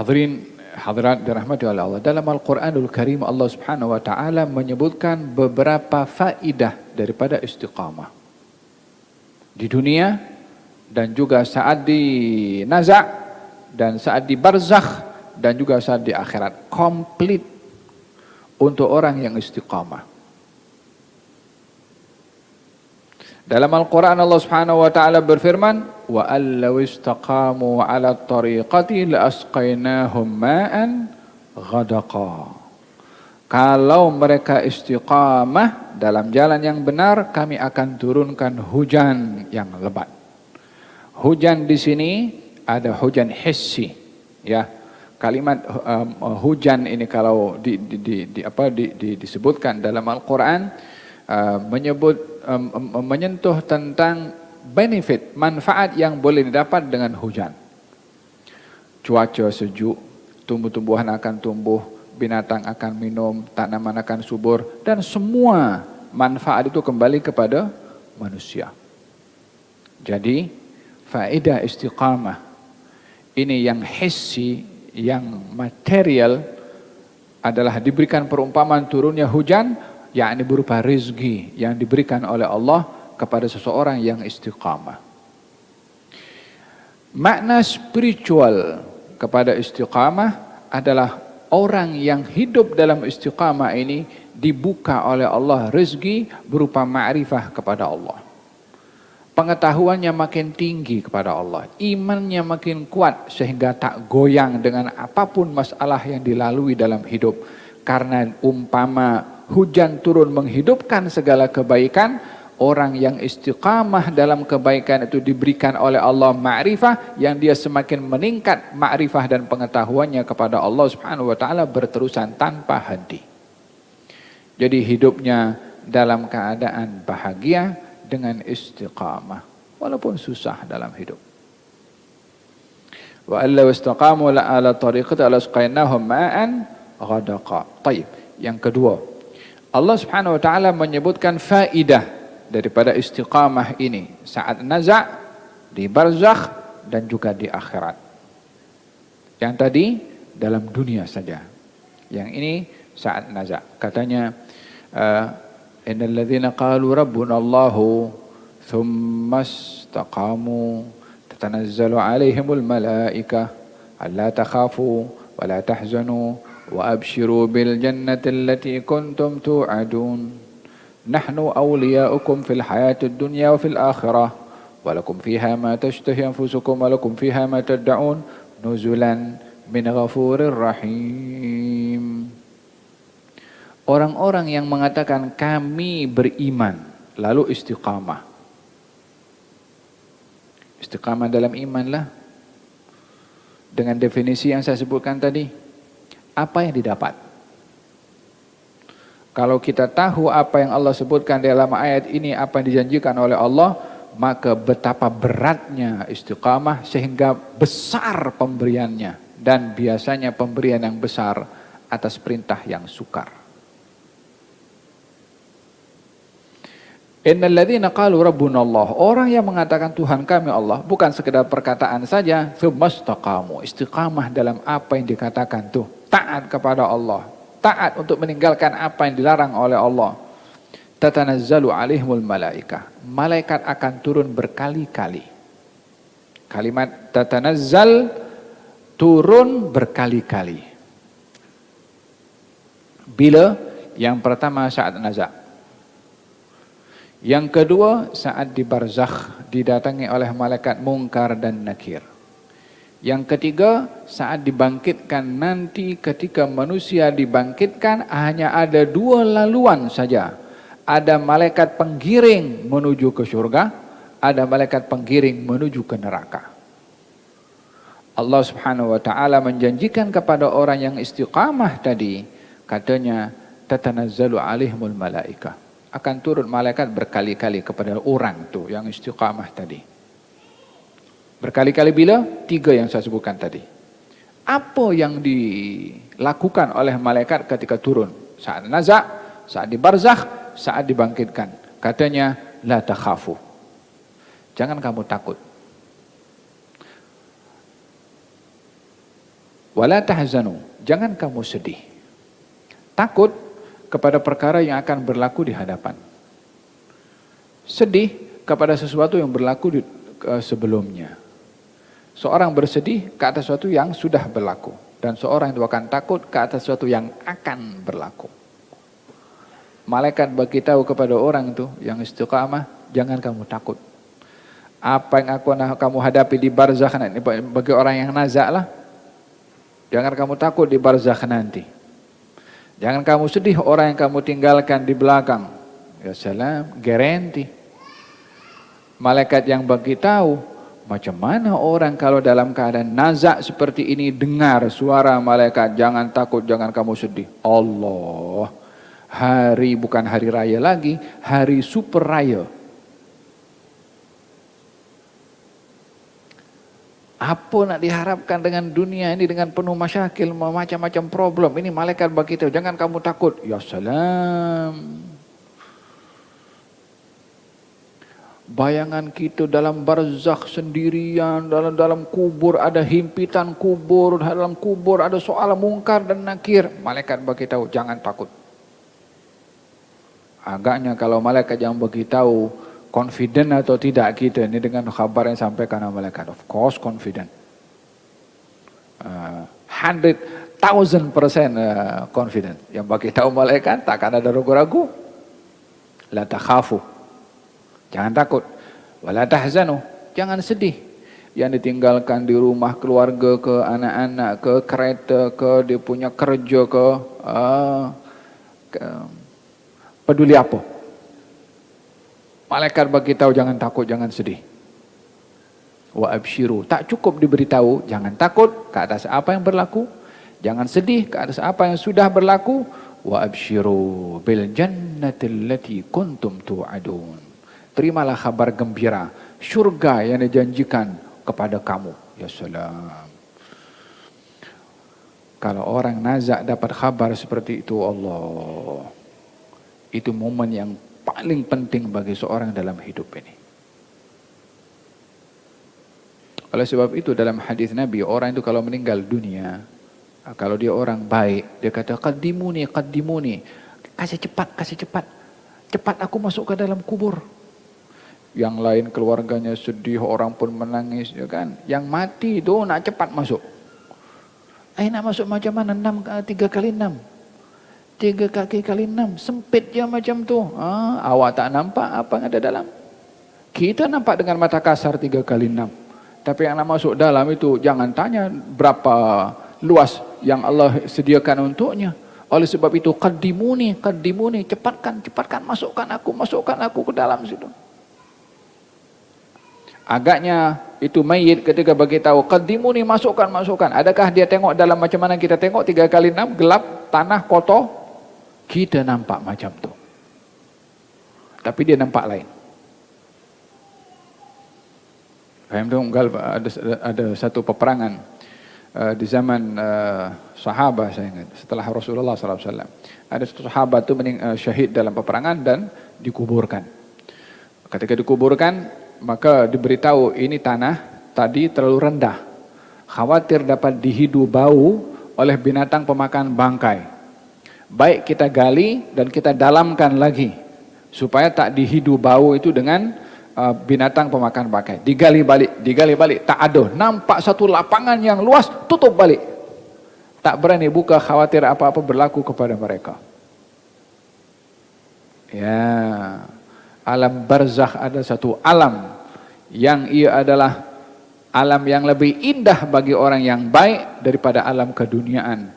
Hadirin hadirat dirahmati oleh Allah. Dalam Al-Quranul Karim Allah Subhanahu wa taala menyebutkan beberapa faidah daripada istiqamah. Di dunia dan juga saat di naza' dan saat di barzakh dan juga saat di akhirat. Komplit untuk orang yang istiqamah. Dalam Al-Quran Allah Subhanahu wa taala berfirman, "Wa allaw istaqamu 'ala at-tariqati la asqainahum ma'an ghadaqa." Kalau mereka istiqamah dalam jalan yang benar, kami akan turunkan hujan yang lebat. Hujan di sini ada hujan hissi, ya. Kalimat hujan ini kalau disebutkan dalam Al-Quran menyentuh tentang benefit, manfaat yang boleh didapat dengan hujan. Cuaca sejuk, tumbuh-tumbuhan akan tumbuh, binatang akan minum, tanaman akan subur, dan semua manfaat itu kembali kepada manusia. Jadi, faedah istiqamah ini yang hissi, yang material adalah diberikan perumpamaan turunnya hujan, yakni berupa rezeki yang diberikan oleh Allah kepada seseorang yang istiqamah. Makna spiritual kepada istiqamah adalah orang yang hidup dalam istiqamah ini dibuka oleh Allah rezeki berupa ma'rifah kepada Allah. Pengetahuannya makin tinggi kepada Allah, imannya makin kuat sehingga tak goyang dengan apapun masalah yang dilalui dalam hidup. Karena umpama hujan turun menghidupkan segala kebaikan, orang yang istiqamah dalam kebaikan itu diberikan oleh Allah ma'rifah, yang dia semakin meningkat ma'rifah dan pengetahuannya kepada Allah Subhanahu wa taala berterusan tanpa henti. Jadi hidupnya dalam keadaan bahagia dengan istiqamah walaupun susah dalam hidup. Wa allaw istaqamu ala tariqati la asqainahum ma'an ghadaqa. Baik, yang kedua, Allah Subhanahu wa taala menyebutkan faidah daripada istiqamah ini saat naza', di barzakh dan juga di akhirat. Yang tadi dalam dunia saja. Yang ini saat naza'. Katanya innal ladzina qalu rabbuna Allahu thumma istaqamu tatanazzalu alaihimul malaikah alla takhafu wa la tahzanu wa abshiru bil jannati allati kuntum tu'adun nahnu awliya'ukum fil hayatid dunya wa fil akhirah wa lakum fiha ma tashtahi anfusukum wa lakum fiha ma tad'un nuzulan min ghafurir rahim. Orang-orang yang mengatakan kami beriman lalu istiqamah. Istiqamah dalam imanlah dengan definisi yang saya sebutkan tadi. Apa yang didapat? Kalau kita tahu apa yang Allah sebutkan dalam ayat ini, apa yang dijanjikan oleh Allah, maka betapa beratnya istiqamah sehingga besar pemberiannya, dan biasanya pemberian yang besar atas perintah yang sukar. Innal ladzina qalu rabbuna Allah, orang yang mengatakan Tuhan kami Allah, bukan sekedar perkataan saja, tsumastaqamu, istiqamah dalam apa yang dikatakan tuh, taat kepada Allah, taat untuk meninggalkan apa yang dilarang oleh Allah. Tatanazzalu alaihimul malaikah, malaikat akan turun berkali-kali. Kalimat tatanazzal, turun berkali-kali. Bila? Yang pertama saat naza'. Yang kedua saat di barzakh, didatangi oleh malaikat mungkar dan nakir. Yang ketiga saat dibangkitkan nanti, ketika manusia dibangkitkan hanya ada dua laluan saja. Ada malaikat penggiring menuju ke surga, ada malaikat penggiring menuju ke neraka. Allah Subhanahu wa taala menjanjikan kepada orang yang istiqamah tadi, katanya tatanazzalu alaihimul malaikah, akan turun malaikat berkali-kali kepada orang tu yang istiqamah tadi. Berkali-kali bila? 3 yang saya sebutkan tadi. Apa yang dilakukan oleh malaikat ketika turun? Saat naza', saat di barzakh, saat dibangkitkan. Katanya, la takhafu. Jangan kamu takut. Wala tahzanu, jangan kamu sedih. Takut kepada perkara yang akan berlaku di hadapan. Sedih kepada sesuatu yang berlaku sebelumnya. Seorang bersedih ke atas sesuatu yang sudah berlaku. Dan seorang itu akan takut ke atas sesuatu yang akan berlaku. Malaikat beritahu kepada orang itu yang istiqamah, jangan kamu takut. Apa yang kamu hadapi di barzakh nanti, bagi orang yang nazak lah. Jangan kamu takut di barzakh nanti. Jangan kamu sedih orang yang kamu tinggalkan di belakang. Ya salam, garanti. Malaikat yang beritahu, macam mana orang kalau dalam keadaan nazak seperti ini dengar suara malaikat, jangan takut, jangan kamu sedih. Allah, hari bukan hari raya lagi, hari super raya. Apa nak diharapkan dengan dunia ini dengan penuh masyakil, macam-macam problem. Ini malaikat beritahu, jangan kamu takut. Ya salam. Bayangan kita dalam barzakh sendirian, dalam kubur ada himpitan kubur, dalam kubur ada soal mungkar dan nakir. Malaikat beritahu, jangan takut. Agaknya kalau malaikat yang beritahu, confident atau tidak kita ini dengan khabar yang sampaikan oleh malaikat? Of course confident. 100,000% confident. Yang beritahu malaikat takkan ada ragu-ragu. La takhafu. Jangan takut. Wala tahzanu, jangan sedih. Yang ditinggalkan di rumah, keluarga ke, anak-anak ke, kereta ke, dia punya kerja ke peduli apa? Malaikat beritahu jangan takut, jangan sedih. Wa absyiru, tak cukup diberitahu jangan takut ke atas apa yang berlaku, jangan sedih ke atas apa yang sudah berlaku. Wa absyiru bil jannati allati kuntum tu'adun. Terimalah kabar gembira, syurga yang dijanjikan kepada kamu. Ya salam. Kalau orang nazak dapat kabar seperti itu, Allah, itu momen yang paling penting bagi seorang dalam hidup ini. Oleh sebab itu dalam hadis Nabi, orang itu kalau meninggal dunia, kalau dia orang baik, dia kata qaddimuni, qaddimuni, kasih cepat, cepat aku masuk ke dalam kubur. Yang lain keluarganya sedih, orang pun menangis, ya kan? Yang mati itu nak cepat masuk. Nak masuk macam mana? 3 kali 6. 3 kaki kali 6. Sempit je macam tu. Awak tak nampak apa yang ada dalam. Kita nampak dengan mata kasar 3 kali 6. Tapi yang nak masuk dalam itu, jangan tanya berapa luas yang Allah sediakan untuknya. Oleh sebab itu, qaddimuni, cepatkan, masukkan aku ke dalam situ. Agaknya itu mayit ketika beritahu qaddimuni, masukkan. Adakah dia tengok dalam macam mana kita tengok 3 kali 6, gelap, tanah, kotor? Kita nampak macam tu. Tapi dia nampak lain. Faham tu? Ada satu peperangan di zaman sahabat, saya ingat, setelah Rasulullah SAW. Ada satu sahabat tu syahid dalam peperangan dan dikuburkan. Ketika dikuburkan, maka diberitahu ini tanah tadi terlalu rendah, khawatir dapat dihidu bau oleh binatang pemakan bangkai. Baik kita gali dan kita dalamkan lagi supaya tak dihidu bau itu dengan binatang pemakan bangkai. Digali balik, tak ada. Nampak satu lapangan yang luas, tutup balik. Tak berani buka, khawatir apa-apa berlaku kepada mereka. Ya. Alam barzakh ada satu alam yang ia adalah alam yang lebih indah bagi orang yang baik daripada alam keduniaan.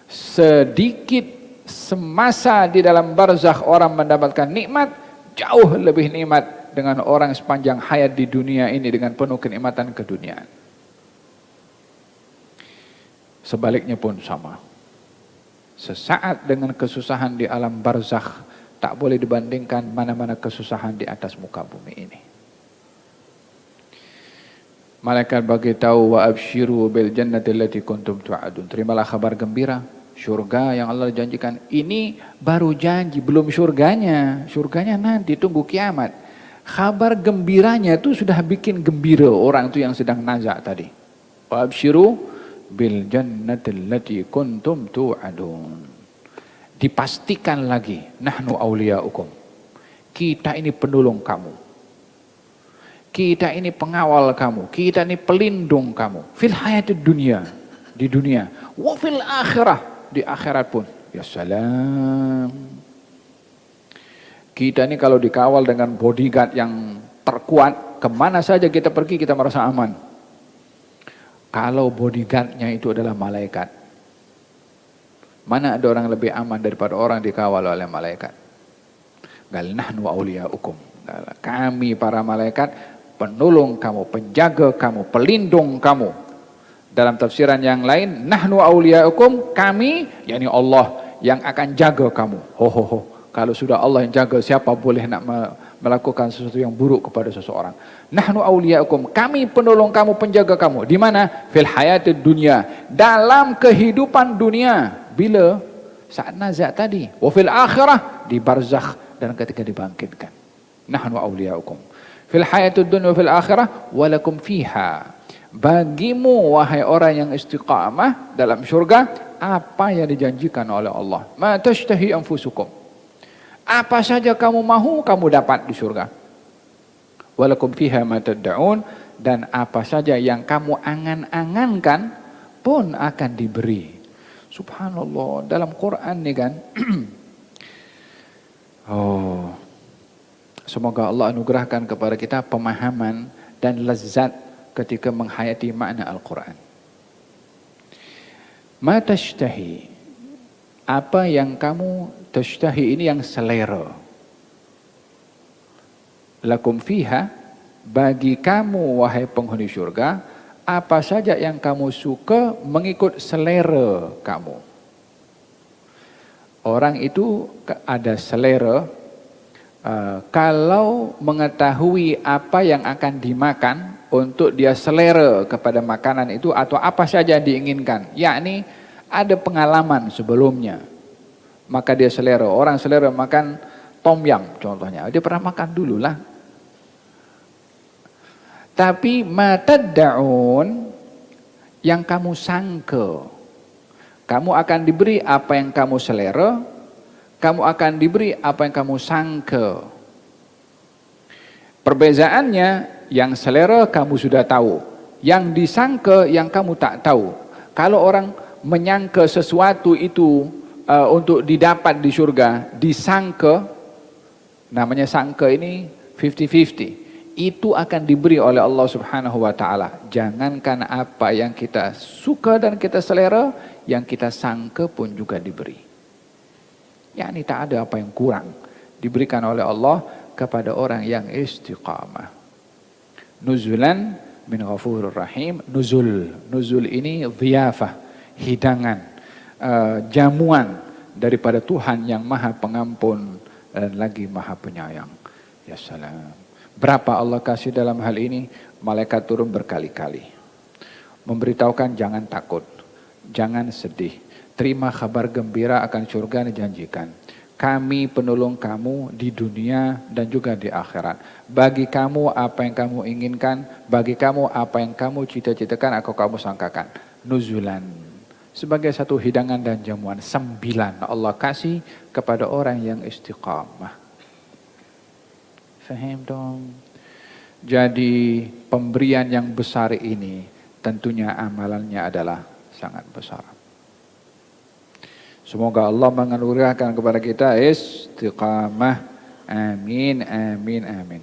Sedikit semasa di dalam barzakh orang mendapatkan nikmat, jauh lebih nikmat dengan orang sepanjang hayat di dunia ini dengan penuh kenikmatan keduniaan. Sebaliknya pun sama. Sesaat dengan kesusahan di alam barzakh tak boleh dibandingkan mana-mana kesusahan di atas muka bumi ini. Malaikat beritahu wa absyiru bil jannati allati kuntum tu'adun. Terimalah kabar gembira, syurga yang Allah janjikan. Ini baru janji, belum syurganya. Syurganya nanti, tunggu kiamat. Kabar gembiranya itu sudah bikin gembira orang itu yang sedang nazak tadi. Wa absyiru bil jannati allati kuntum tu'adun. Dipastikan lagi, nahnu awliya'ukum. Kita ini penolong kamu. Kita ini pengawal kamu. Kita ini pelindung kamu. Fil hayatid dunia. Di dunia. Wa fil akhirah. Di akhirat pun. Ya salam. Kita ini kalau dikawal dengan bodyguard yang terkuat, kemana saja kita pergi kita merasa aman. Kalau bodyguardnya itu adalah malaikat, mana ada orang lebih aman daripada orang dikawal oleh malaikat? Gal nahnu awliya'ukum. Kami para malaikat penolong kamu, penjaga kamu, pelindung kamu. Dalam tafsiran yang lain, nahnu awliya'ukum, kami, yakni Allah yang akan jaga kamu. Ho ho ho. Kalau sudah Allah yang jaga, siapa boleh nak melakukan sesuatu yang buruk kepada seseorang? Nahnu awliya'ukum, kami penolong kamu, penjaga kamu. Di mana? Fil hayatid dunya, dalam kehidupan dunia. Bila? Saat nazak tadi. Wa fil akhirah, di barzakh dan ketika dibangkitkan. Nahnu awliya'ukum fil hayatid dunya wa fil akhirah wa lakum fiha. Bagimu wahai orang yang istiqamah dalam syurga, apa yang dijanjikan oleh Allah. Ma tashtahi anfusukum. Apa saja kamu mahu, kamu dapat di surga. Wa lakum fiha ma tad'un, dan apa saja yang kamu angan-angankan pun akan diberi. Subhanallah, dalam Quran nih kan. Oh, semoga Allah anugerahkan kepada kita pemahaman dan lezat ketika menghayati makna Al-Quran. Ma tashtahi, apa yang kamu tashtahi ini yang selera. Lakum fiha, bagi kamu wahai penghuni syurga, apa saja yang kamu suka mengikut selera kamu. Orang itu ada selera, kalau mengetahui apa yang akan dimakan, untuk dia selera kepada makanan itu atau apa saja yang diinginkan, yakni ada pengalaman sebelumnya, maka dia selera. Orang selera makan tom yum contohnya, dia pernah makan dulu lah. Tapi matad'un, yang kamu sangka, kamu akan diberi apa yang kamu selera, kamu akan diberi apa yang kamu sangka. Perbezaannya, yang selera kamu sudah tahu, yang disangka yang kamu tak tahu. Kalau orang menyangka sesuatu itu untuk didapat di surga, disangka, namanya sangka ini 50-50. Itu akan diberi oleh Allah Subhanahu wa taala. Jangankan apa yang kita suka dan kita selera, yang kita sangka pun juga diberi. yakni tak ada apa yang kurang diberikan oleh Allah kepada orang yang istiqamah. Nuzulan min ghafurur rahim. Nuzul ini dhiyafah, hidangan, jamuan daripada Tuhan yang maha pengampun dan lagi maha penyayang. Ya salam. Berapa Allah kasih dalam hal ini? Malaikat turun berkali-kali memberitahukan jangan takut, jangan sedih, terima kabar gembira akan surga yang dijanjikan. Kami penolong kamu di dunia dan juga di akhirat. Bagi kamu apa yang kamu inginkan, bagi kamu apa yang kamu cita-citakan atau kamu sangkakan. Nuzulan, sebagai satu hidangan dan jamuan. 9 Allah kasih kepada orang yang istiqamah. Faham dong? Jadi pemberian yang besar ini tentunya amalannya adalah sangat besar. Semoga Allah menganugerahkan kepada kita istiqamah. Amin, amin, amin.